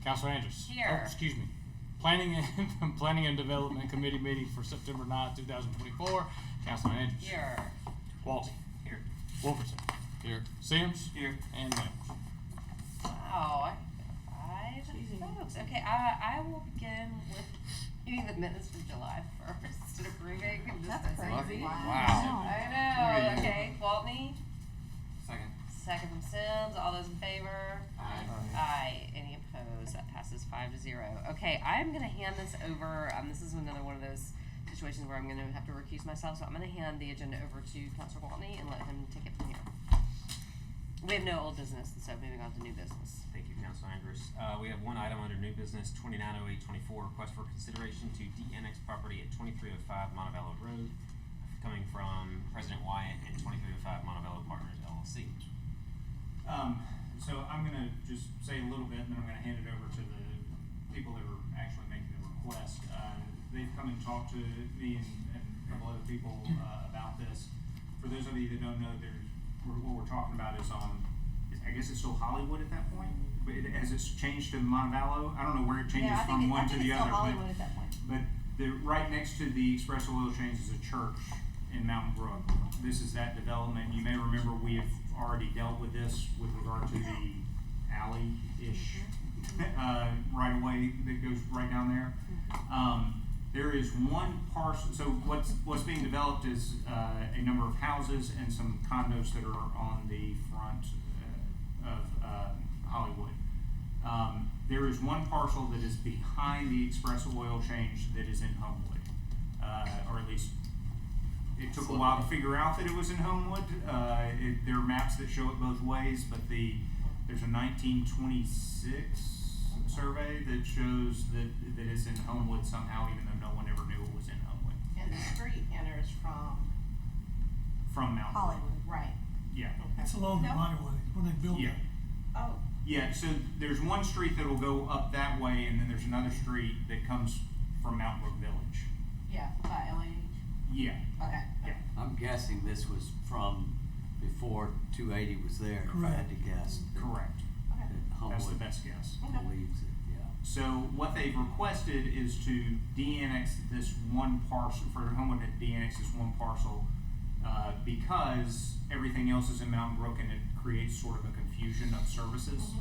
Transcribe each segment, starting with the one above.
Councilor Andrews. Here. Oh, excuse me. Planning and Development Committee meeting for September 9th, 2024. Councilor Andrews. Here. Walty. Here. Wolferton. Here. Sims. Here. And Mills. Wow, five folks. Okay, I will begin with reading the minutes from July 1st and approving and dispensing. That's crazy. Wow. I Look know. at you. Okay, Waltney. Second. Second from Sims. All those in favor? Aye. Aye. Any opposed? That passes 5-0. Okay, I'm gonna hand this over. This is another one of those situations where I'm gonna have to recuse myself. So I'm gonna hand the agenda over to Councilor Waltney and let him take it from here. We have no old business, so moving on to new business. Thank you, Councilor Andrews. We have one item under new business, 290824, request for consideration to de-annex property at 2305 Montevallo Road, coming from President Wyatt and 2305 Montevallo Partners LLC. So I'm gonna just say a little bit, and then I'm gonna hand it over to the people that are actually making the request. They've come and talked to me and a couple other people about this. For those of you that don't know, what we're talking about is I guess it's still Hollywood at that point, but has it changed to Montevallo? I don't know where it changes from one to the other. Hollywood at that point. But right next to the Express Oil Change is a church in Mountain Brook. This is that development. You may remember we have already dealt with this with regard to the alley-ish right away that goes right down there. There is one parcel, so what's being developed is a number of houses and some condos that are on the front of Hollywood. There is one parcel that is behind the Express Oil Change that is in Homewood, or at least it took a while to figure out that it was in Homewood. There are maps that show it both ways, but there's a 1926 survey that shows that it's in Homewood somehow, even though no one ever knew it was in Homewood. And the street enters from Mountain Brook. Hollywood, right? Yeah. It's along the No. right of way when they built Yeah. it. Oh, Yeah, so there's one street that'll go up that way, and then there's another street that comes from Mountain Brook Village. yeah, by LAH. Yeah. Okay. Yeah. I'm guessing this was from before 280 was there, if I had to guess. Correct. Okay. That That's the Homewood best guess. believes it, yeah. So what they've requested is to de-annex this one parcel, for Homewood to de-annex this one parcel, because everything else is in Mountain Brook and it creates sort of a confusion of services,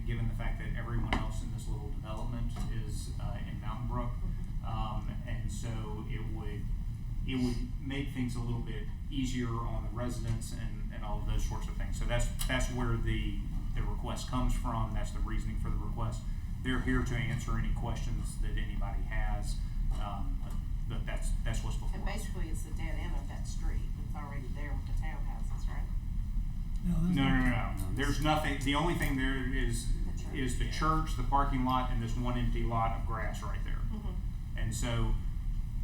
given the fact that everyone else in this little development is in Mountain Brook. And so it would make things a little bit easier on the residents and all of those sorts of things. So that's where the request comes from. That's the reasoning for the request. They're here to answer any questions that anybody has, but that's what's before And us. basically, it's the dead end of that street. It's already there with the townhouses, right? No. There's nothing. The only thing there is the church, the parking lot, and this one empty lot of grass right there. And so,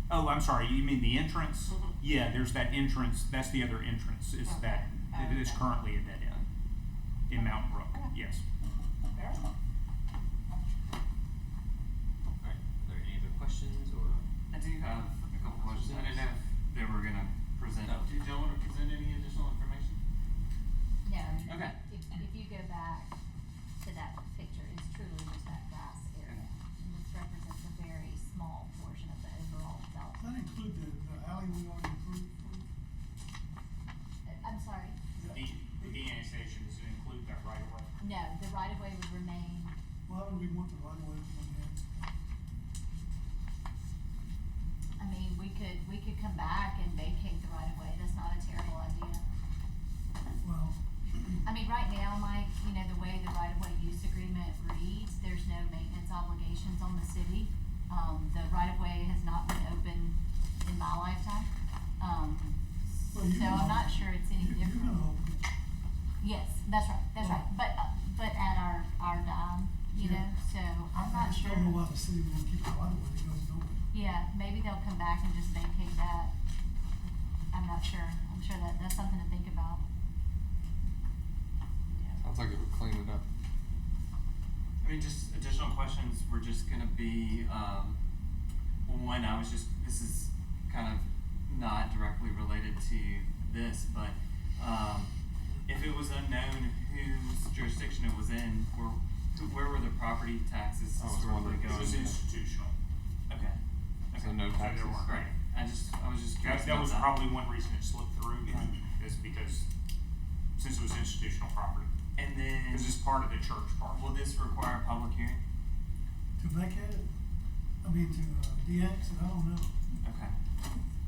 oh, I'm sorry. You mean the entrance? Yeah, there's that entrance. That's the other entrance. Is that it is currently a dead end in Mountain Brook? Yes. Fair. Alright, are there any other questions or? I do have a couple questions. I didn't know if they were gonna present. Did y'all wanna present any additional information? No. Okay. If you go back to that picture, it's truly just that grass area. And this represents a very small portion of the overall Does that development. include the alley we already approved? I'm sorry? The de-annexation, does it include that right away? No, the right of way would remain. Why would we want the right of way to come in? I mean, we could come back and vacate the right of way. That's not a terrible idea. Well, I mean, right now, Mike, the way the right of way use agreement reads, there's no maintenance obligations on the city. The right of way has not been open in my lifetime. well, So I'm not sure it's any you're different. gonna open it. Yes, that's right, but at our dime, so I'm not I just sure. don't know why the city would keep the right of way, it goes nowhere. Yeah, maybe they'll come back and just vacate that. I'm not sure. I'm sure that's something to think about. Sounds like it would clean it up. I mean, just additional questions were just gonna be, one, this is kind of not directly related to this, but, if it was unknown whose jurisdiction it was in, where were the property taxes I was historically wondering. It was going? institutional. Okay. So no So there taxes. weren't. Great. I was just curious That about was that. probably one reason it slipped through, is because, since it was institutional property. And then, This is part of the church parcel. will this require a public hearing? To vacate it, I mean, to, de-annex it, I don't know. Okay.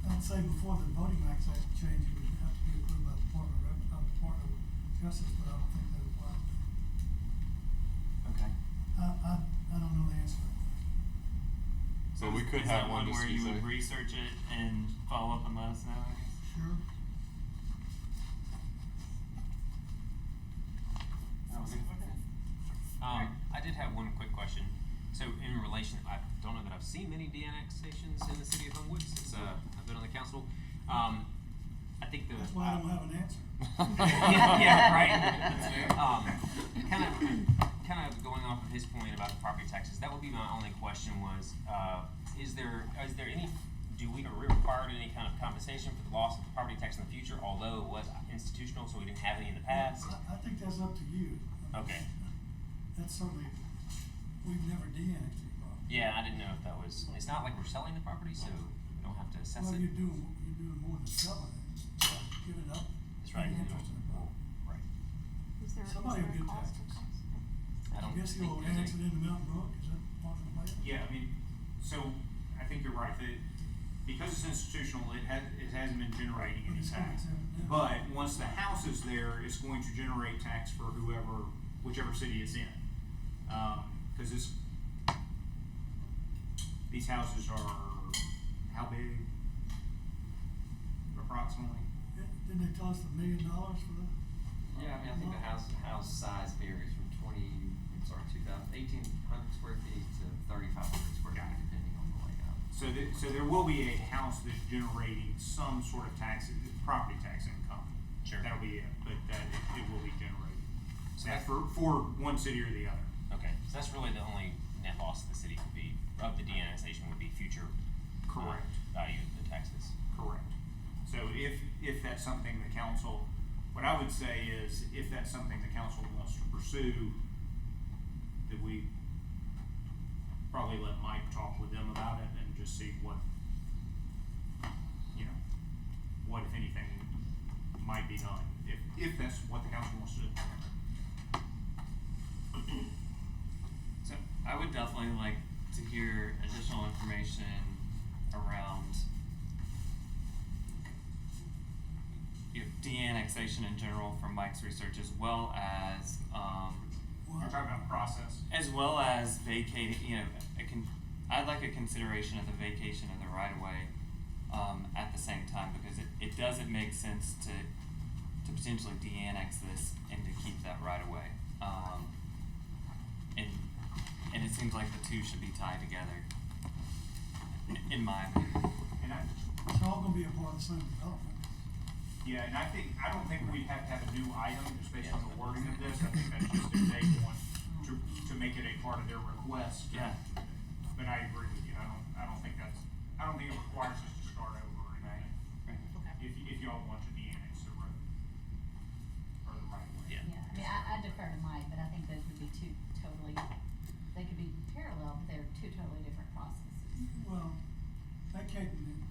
I'd say before the Voting Rights Act change, it would have to be approved by the Department of Justice, but I don't think that applies. Okay. I don't know the answer to that question. So we could is have that one just where to you say. would research it and follow up and let us know, I guess? Sure. I did have one quick question. So in relation, I don't know that I've seen many de-annexations in the city of Homewood since I've been on the council. I think the That's why I don't have an answer. yeah, right. Kind of going off of his point about the property taxes. That would be my only question was, is there any? Do we require any kind of compensation for the loss of the property tax in the future? Although it was institutional, so we didn't have any in the past. I think that's up to you. I mean, Okay. That's certainly, we've never de-annexed any property. Yeah, I didn't know if that was. It's not like we're selling the property, so we don't have to assess Well, it. you're doing more than selling it, give it up. That's right. Any interest in the property. Right. Somebody will get taxes. I don't I guess think you'll there's annex any- it into Mountain Brook, is that part of the plan? Yeah, I mean, so I think you're right, that because it's institutional, it hasn't been generating But any it's gonna tax. yeah. But once the house is there, it's going to generate tax for whichever city it's in. Cause these houses are, how big? Approximately? Didn't they tell us $1 million for that? Yeah, I mean, I think the house size varies from 1,800 square feet to 3,500 square feet, depending on the layout. So there will be a house that's generating some sort of property tax income. Sure. That'll be it, but it will be generated. So That's that- for one city or the other. Okay, so that's really the only net loss of the city would be, of the de-annexation would be future. Correct. Value of the taxes. Correct. So if that's something the council, what I would say is, if that's something the council wants to pursue, that we probably let Mike talk with them about it and just see what, what if anything might be done, if that's what the council wants to do. So I would definitely like to hear additional information around de-annexation in general from Mike's research, as well as We're talking about process. vacating. I'd like a consideration of the vacation of the right of way at the same time, because it doesn't make sense to potentially de-annex this and to keep that right of way. And it seems like the two should be tied together, in my opinion. And It's all gonna be a part of the same development. yeah, and I don't think we have to have a new item just based on the wording of this. I think that's just if they want to make it a part of their request. Yeah. But I agree with you. I don't think it requires us to start over or anything. If y'all want to de-annex the road or the right of way. Yeah. Yeah, I mean, I defer to Mike, but I think those would be two totally, they could be parallel, but they're two totally different processes. Well, vacating it,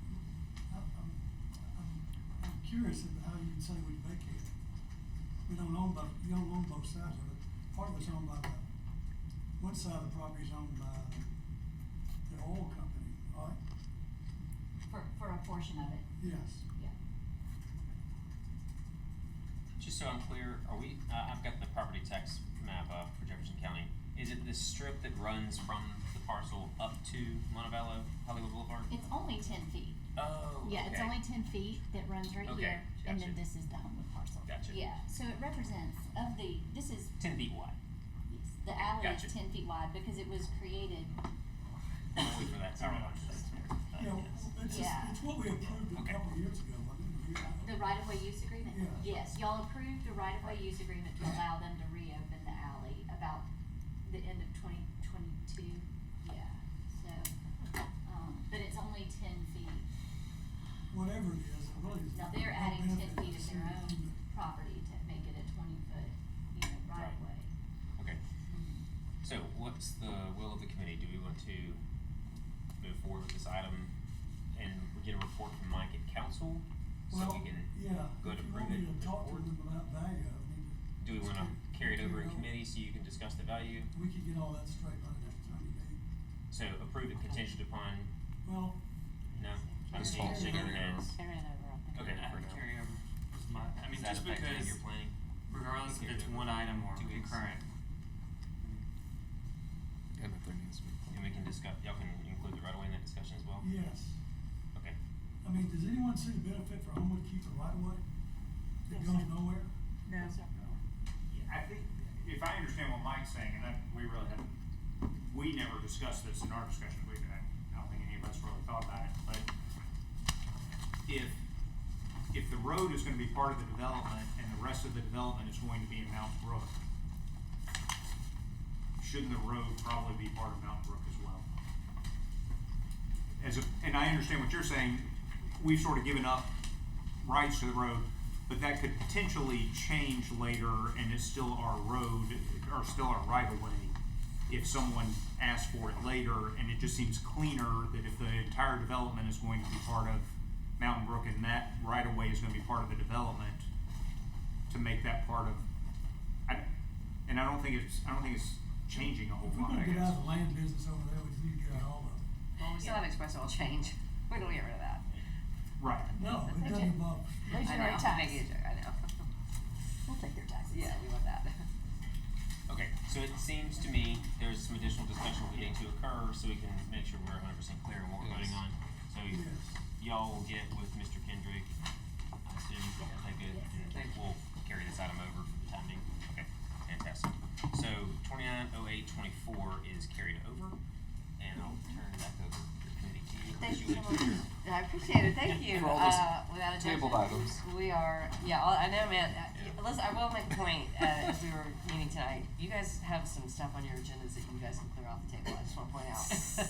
I'm curious of how you'd say we vacate it. You don't own both sides of it. Part of it's owned by one side of the property is owned by the oil company, right? For a portion of it, Yes. yeah. Just so I'm clear, I've got the property tax map for Jefferson County. Is it the strip that runs from the parcel up to Montevallo, Hollywood Boulevard? It's only 10 feet. Oh, Yeah, it's okay. only 10 feet that runs right Okay, here, and then gotcha. this is the Homewood parcel. Gotcha. Yeah, so it represents, this is, 10 feet wide. yes, the alley Gotcha. is 10 feet wide because it was created, Only for that power line. You know, Yeah. it's what we approved a Okay. couple of years ago, wasn't it? the right-of-way use agreement. Yeah. Yes, y'all approved a right-of-way use agreement to allow them to reopen the alley about the end of 2022. Yeah, so, but it's only 10 feet. Whatever it is, it really is. Now they're no adding 10 benefit to feet the of their city own to it. property to make it a 20-foot, right of way. Okay. So what's the will of the committee? Do we want to move forward with this item and get a report from Mike at council? So Well, we can yeah, go if to you prove want it me to and talk to forward? them about value, I mean. Do we wanna carry it over in over. committee so you can discuss the value? We could get all that straight by the next time you meet. So approve it contingent upon, Well, no? I'm Just seeing follow shaking the your heads. Carry it over, I think. Okay, I would carry over. Is my, I mean, Does that just affect any of because your planning? regardless if Carry it's it over one item or 2 weeks. concurrent, And if there needs to be. And we can discuss, y'all can include the right away in that discussion as well? yes. Okay. I mean, does anyone see the benefit for Homewood to keep the right of way? It Yes, goes sir. nowhere? No. Yeah, I think, if I understand what Mike's saying, and we really haven't, we never discussed this in our discussion, I don't think any of us really thought about it, but if the road is gonna be part of the development and the rest of the development is going to be in Mountain Brook, shouldn't the road probably be part of Mountain Brook as well? And I understand what you're saying, we've sort of given up rights to the road, but that could potentially change later and it's still our road, or still our right of way. If someone asks for it later, and it just seems cleaner that if the entire development is going to be part of Mountain Brook and that right of way is gonna be part of the development, to make that part of, and I don't think it's changing a whole If we're lot, I gonna get guess. out of the land business over there, we just need to get out all of it. Well, we still have express oil change, we don't get rid of that. Right. No, it They doesn't do. involve, They I know, generate tax. making a joke, I know. We'll take their taxes. Yeah, we want that. Okay, so it seems to me there's some additional discussion we need to occur so we can make sure we're 100% clear on what we're voting on. So yes. y'all will get with Mr. Kendrick, I assume, is that good? And we'll carry this item over for the time being. Okay, fantastic. So 290824 is carried over, and I'll turn it back over to the committee to you. Thank Julie. you. I appreciate it, thank you. For all those Without tabled objection, items. we are, yeah, I know, man, listen, I will make a point, as we were meeting tonight, you guys have some stuff on your agendas that you guys can clear off the table, I just wanna point out.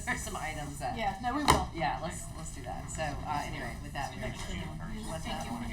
There's some items that. Yeah, no, we will. Yeah, let's do that, so, anyway, with that, So you're gonna shoot first. what's that? I wanna hear